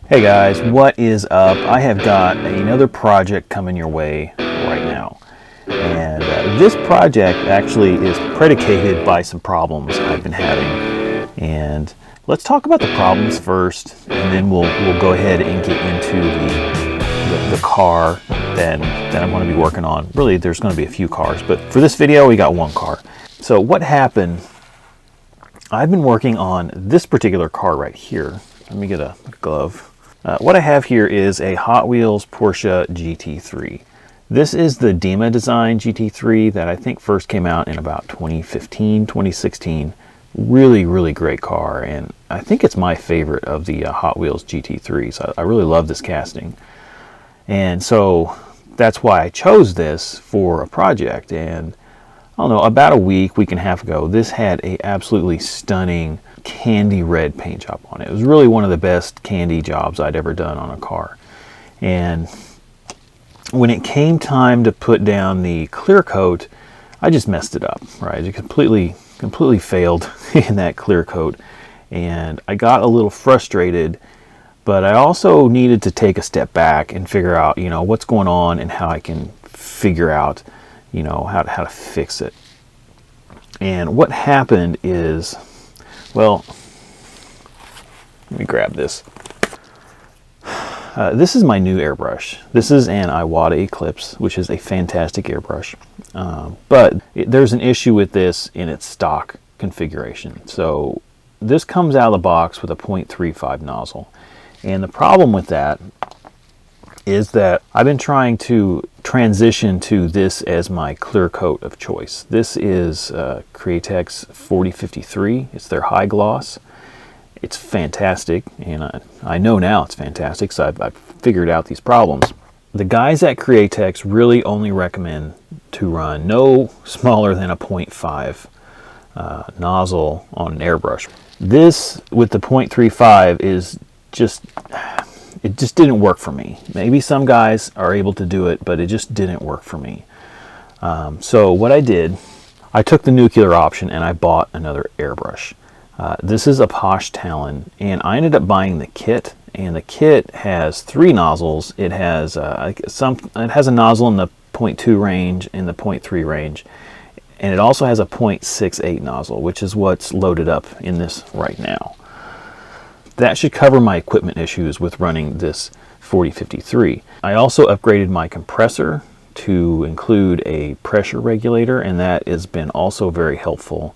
Hey guys, what is up? I have got another project coming your way right now. And this project actually is predicated by some problems I've been having. And let's talk about the problems first, and then we'll go ahead and get into the car that I'm going to be working on. Really, there's going to be a few cars, but for this video, we got one car. So what happened, I've been working on this particular car right here. Let me get a glove. What I have here is a Hot Wheels Porsche GT3. This is the Dima design GT3 that I think first came out in about 2015, 2016. Really, really great car, and I think it's my favorite of the Hot Wheels GT3s. I really love this casting. And so that's why I chose this for a project. And I don't know, about a week and a half ago, this had a absolutely stunning candy red paint job on it. It was really one of the best candy jobs I'd ever done on a car. And when it came time to put down the clear coat, I just messed it up, right? It completely failed in that clear coat. And I got a little frustrated, but I also needed to take a step back and figure out, what's going on and how I can figure out, how to fix it. And what happened is, well, let me grab this. This is my new airbrush. This is an Iwata Eclipse, which is a fantastic airbrush. But there's an issue with this in its stock configuration. So this comes out of the box with a 0.35 nozzle. And the problem with that is that I've been trying to transition to this as my clear coat of choice. This is Createx 4053. It's their high gloss. It's fantastic, and I know now it's fantastic, so I've figured out these problems. The guys at Createx really only recommend to run no smaller than a 0.5 nozzle on an airbrush. This with the 0.35 is just... it just didn't work for me. Maybe some guys are able to do it, but it just didn't work for me. So what I did, I took the nuclear option and I bought another airbrush. This is a Posh Talon, and I ended up buying the kit. And the kit has 3 nozzles. It has it has a nozzle in the 0.2 range and the 0.3 range, and it also has a 0.68 nozzle, which is what's loaded up in this right now. That should cover my equipment issues with running this 4053. I also upgraded my compressor to include a pressure regulator, and that has been also very helpful.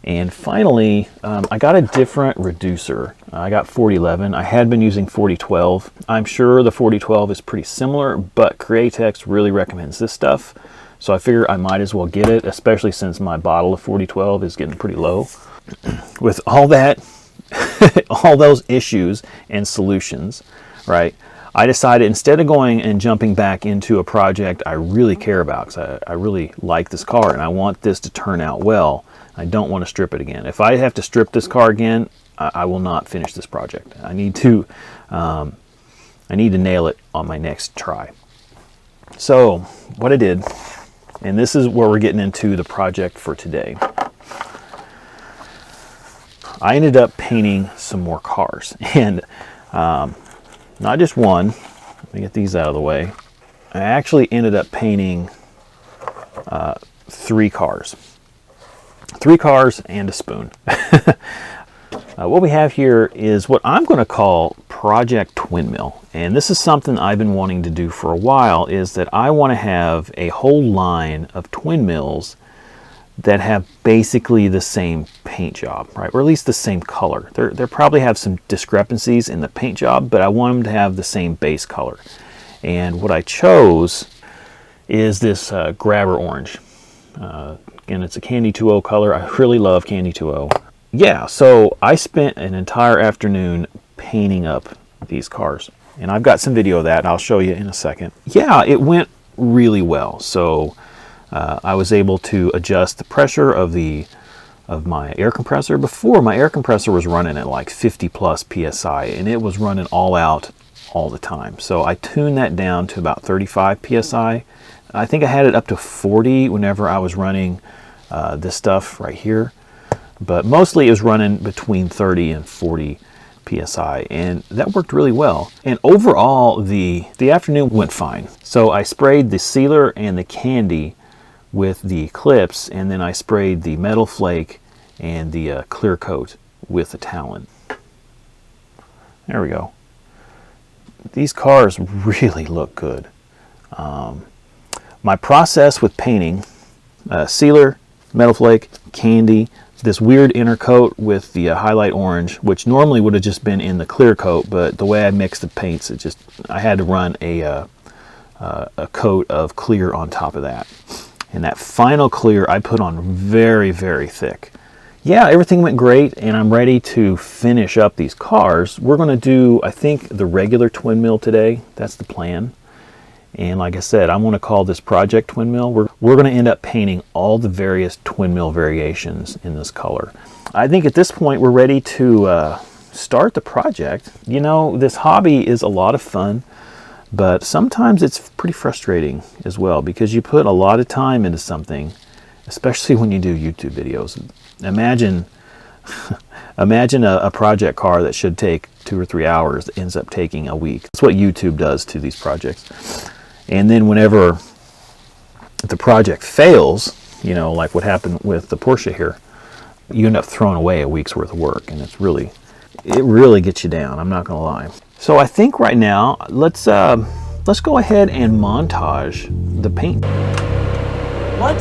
And finally, I got a different reducer. I got 4011. I had been using 4012. I'm sure the 4012 is pretty similar, but Createx really recommends this stuff. So I figure I might as well get it, especially since my bottle of 4012 is getting pretty low. With all that, all those issues and solutions, right? I decided instead of going and jumping back into a project I really care about, because I really like this car and I want this to turn out well, I don't want to strip it again. If I have to strip this car again, I will not finish this project. I need to nail it on my next try. So what I did, and this is where we're getting into the project for today, I ended up painting some more cars, and not just one. Let me get these out of the way. I actually ended up painting 3 cars. 3 cars and a spoon. What we have here is what I'm going to call Project Twin Mill, and this is something I've been wanting to do for a while, is that I want to have a whole line of twin mills that have basically the same paint job, right? Or at least the same color. They probably have some discrepancies in the paint job, but I want them to have the same base color. And what I chose is this grabber orange. Again, it's a Candy2o color. I really love Candy2o. Yeah, so I spent an entire afternoon painting up these cars. And I've got some video of that, and I'll show you in a second. Yeah, it went really well. So I was able to adjust the pressure of my air compressor. Before, my air compressor was running at like 50 plus psi, and it was running all out all the time. So I tuned that down to about 35 psi. I think I had it up to 40 whenever I was running this stuff right here, but mostly it was running between 30 and 40 psi, and that worked really well. And overall, the afternoon went fine. So I sprayed the sealer and the candy with the clips, and then I sprayed the metal flake and the clear coat with the Talon. There we go. These cars really look good. My process with painting, sealer, metal flake, candy, this weird inner coat with the highlight orange, which normally would have just been in the clear coat, but the way I mixed the paints, I had to run a coat of clear on top of that. And that final clear I put on very, very thick. Yeah, everything went great, and I'm ready to finish up these cars. We're going to do, I think, the regular twin mill today. That's the plan. And like I said, I want to call this project twin mill. We're going to end up painting all the various twin mill variations in this color. I think at this point we're ready to start the project. You know, this hobby is a lot of fun, but sometimes it's pretty frustrating as well, because you put a lot of time into something, especially when you do YouTube videos. Imagine a project car that should take 2 or 3 hours ends up taking a week. That's what YouTube does to these projects. And then whenever the project fails, you know, like what happened with the Porsche here, you end up throwing away a week's worth of work, and it really gets you down, I'm not gonna lie. So I think right now, let's go ahead and montage the paint. What?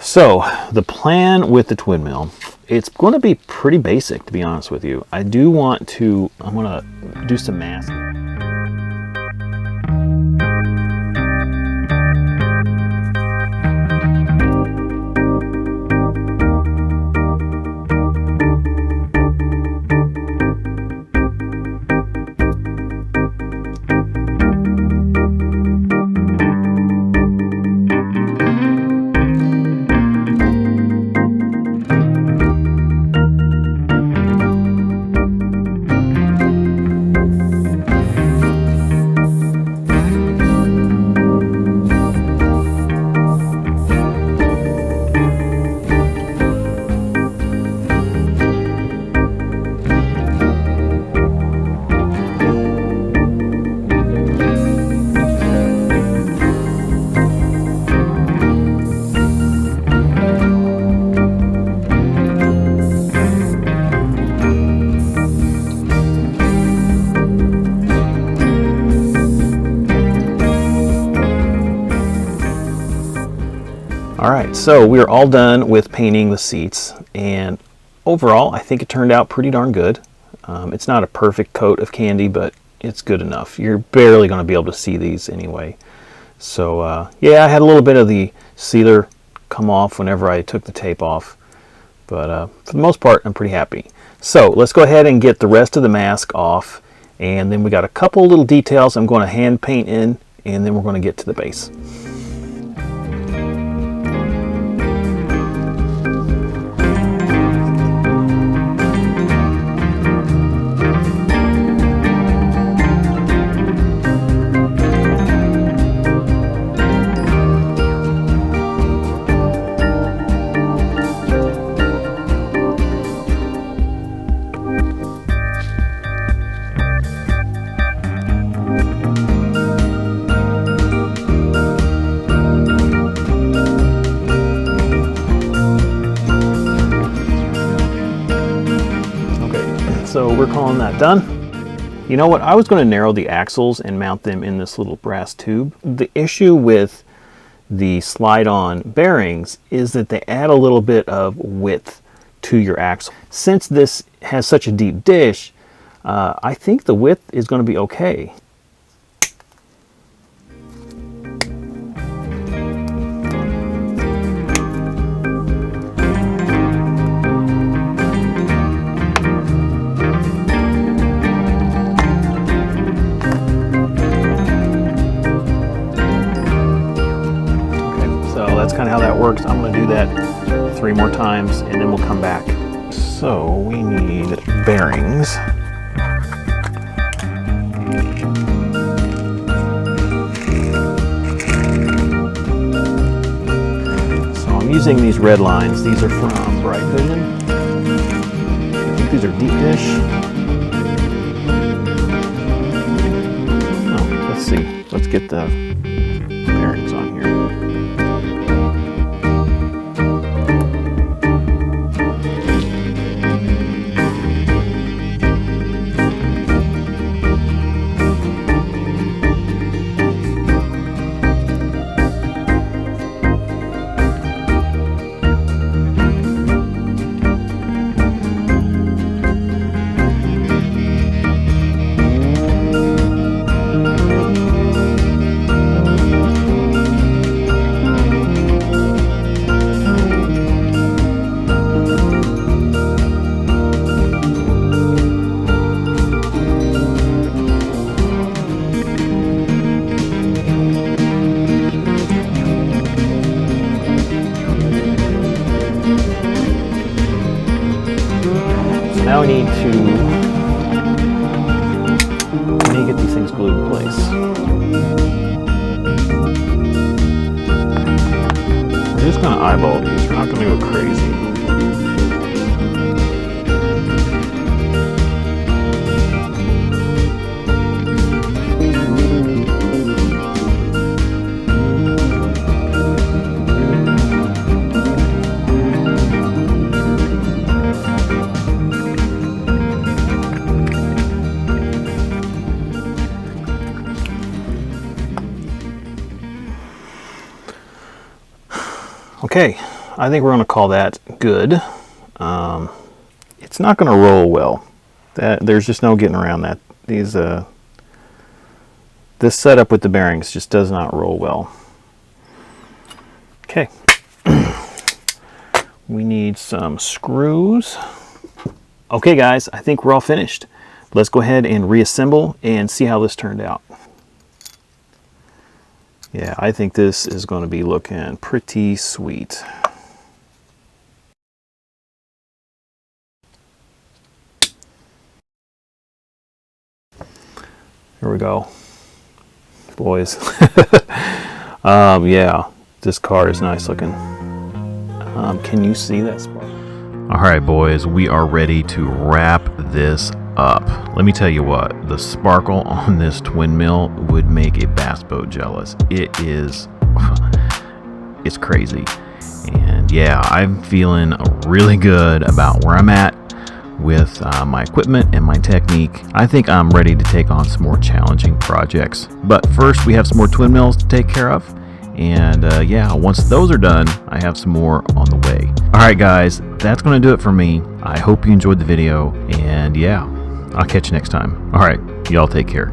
So the plan with the twin mill, it's going to be pretty basic, to be honest with you. I'm going to do some masking. Alright, so we are all done with painting the seats, and overall I think it turned out pretty darn good. It's not a perfect coat of candy, but it's good enough. You're barely going to be able to see these anyway. So yeah, I had a little bit of the sealer come off whenever I took the tape off, but for the most part I'm pretty happy. So let's go ahead and get the rest of the mask off, and then we got a couple little details I'm going to hand paint in, and then we're going to get to the base. So we're calling that done. You know what? I was going to narrow the axles and mount them in this little brass tube. The issue with the slide-on bearings is that they add a little bit of width to your axle. Since this has such a deep dish, I think the width is going to be okay. That's kind of how that works. I'm going to do that 3 more times and then we'll come back. So we need bearings. So I'm using these red lines. These are from Bright Vision. I think these are deep dish. Oh, let's see. Let's get the bearings on here. Now we need to get these things glued in place. We're just going to eyeball these. We're not going to go crazy. Okay, I think we're going to call that good. It's not going to roll well. There's just no getting around that. This setup with the bearings just does not roll well. Okay. We need some screws. Okay guys, I think we're all finished. Let's go ahead and reassemble and see how this turned out. Yeah, I think this is going to be looking pretty sweet. Here we go, boys. Yeah, this car is nice looking. Can you see that spark? All right, boys, we are ready to wrap this up. Let me tell you what, the sparkle on this twin mill would make a bass boat jealous. It is, it's crazy. And yeah, I'm feeling really good about where I'm at with my equipment and my technique. I think I'm ready to take on some more challenging projects. But first, we have some more twin mills to take care of. And yeah, once those are done, I have some more on the way. All right, guys, that's going to do it for me. I hope you enjoyed the video. And yeah, I'll catch you next time. All right, y'all take care.